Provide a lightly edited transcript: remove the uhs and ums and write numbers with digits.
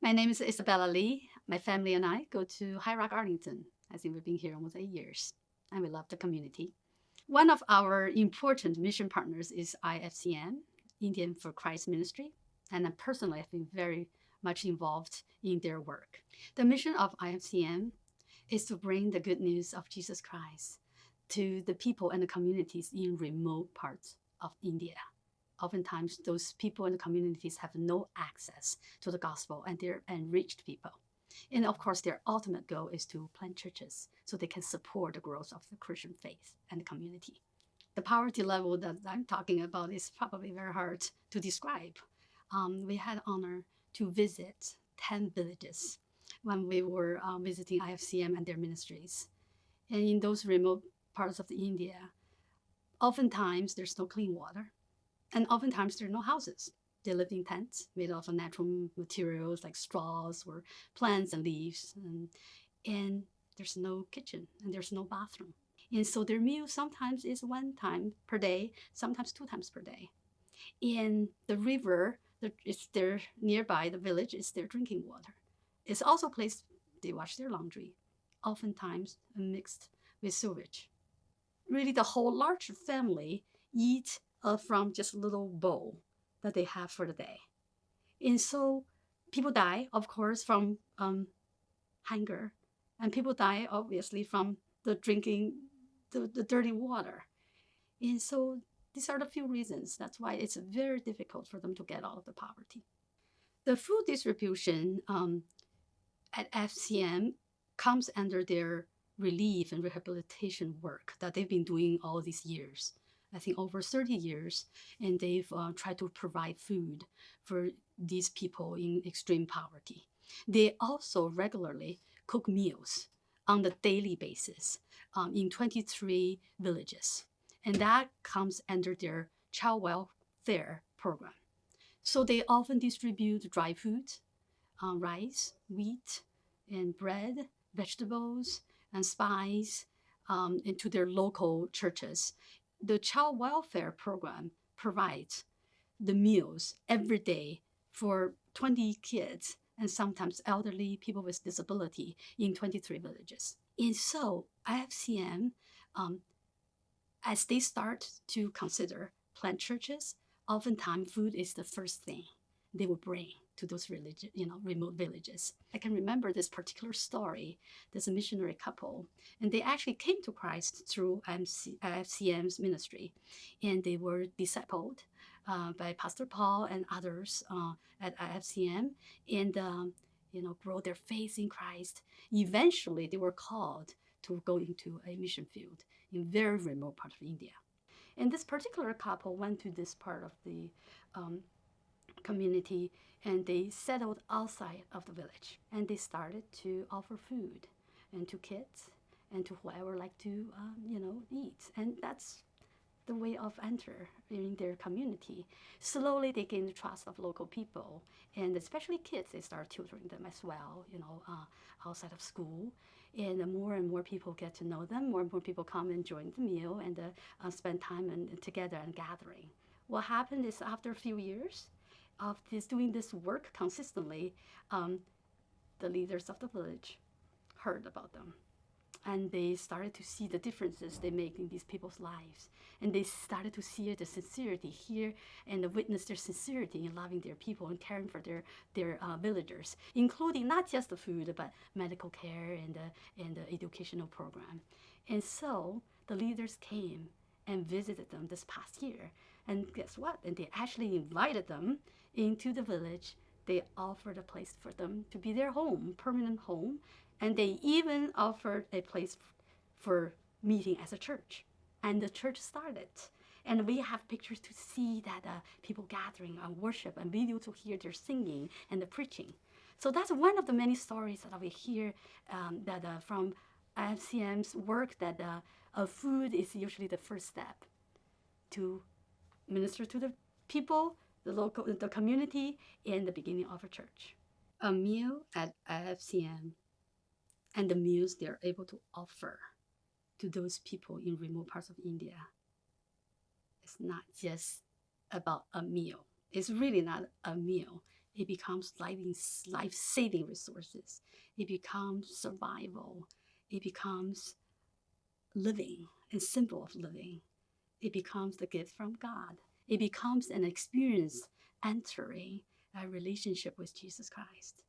My name is Isabella Lee. My family and I go to High Rock, Arlington. I think we've been here almost 8 years, and we love the community. One of our important mission partners is IFCM, Indian for Christ Ministry, and I personally have been very much involved in their work. The mission of IFCM is to bring the good news of Jesus Christ to the people and the communities in remote parts of India. Oftentimes, those people in the communities have no access to the gospel, and they're enriched people. And of course, their ultimate goal is to plant churches so they can support the growth of the Christian faith and the community. The poverty level that I'm talking about is probably very hard to describe. We had honor to visit 10 villages when we were visiting IFCM and their ministries. And in those remote parts of India, oftentimes there's no clean water. And oftentimes there are no houses. They live in tents made of natural materials like straws or plants and leaves. And there's no kitchen and there's no bathroom. And so their meal sometimes is 1 time per day, sometimes 2 times per day. And the river that is there nearby the village is their drinking water. It's also a place they wash their laundry, oftentimes mixed with sewage. Really, the whole large family eat from just a little bowl that they have for the day. And so people die, of course, from hunger. And people die, obviously, from the drinking the dirty water. And so these are the few reasons. That's why it's very difficult for them to get out of the poverty. The food distribution at FCM comes under their relief and rehabilitation work that they've been doing all these years. I think over 30 years, and they've tried to provide food for these people in extreme poverty. They also regularly cook meals on the daily basis in 23 villages, and that comes under their child welfare program. So they often distribute dry food, rice, wheat, and bread, vegetables, and spice into their local churches. The child welfare program provides the meals every day for 20 kids and sometimes elderly people with disability in 23 villages. And so IFCM, as they start to consider plant churches, oftentimes food is the first thing they will bring to those remote villages. I can remember this particular story. There's a missionary couple, and they actually came to Christ through IFCM's ministry, and they were discipled by Pastor Paul and others at IFCM, and grow their faith in Christ. Eventually, they were called to go into a mission field in very remote part of India. And this particular couple went to this part of the community, and they settled outside of the village, and they started to offer food and to kids and to whoever like to eat. And that's the way of enter in their community. Slowly they gain the trust of local people, and especially kids, they start tutoring them as well, outside of school. And more people get to know them. More and more people come and join the meal and spend time together and gathering. What happened is after a few years of doing this work consistently, the leaders of the village heard about them. And they started to see the differences they make in these people's lives. And they started to see the sincerity here and witness their sincerity in loving their people and caring for their villagers, including not just the food, but medical care and the educational program. And so the leaders came and visited them this past year. And guess what? And they actually invited them into the village. They offered a place for them to be their home, permanent home. And they even offered a place for meeting as a church. And the church started. And we have pictures to see that people gathering and worship, and video to hear their singing and the preaching. So that's one of the many stories that we hear from IFCM's work, that food is usually the first step to minister to the people, the community, in the beginning of a church. A meal at IFCM and the meals they're able to offer to those people in remote parts of India, it's not just about a meal. It's really not a meal. It becomes life-saving resources. It becomes survival. It becomes living and symbol of living. It becomes the gift from God. It becomes an experience entering a relationship with Jesus Christ.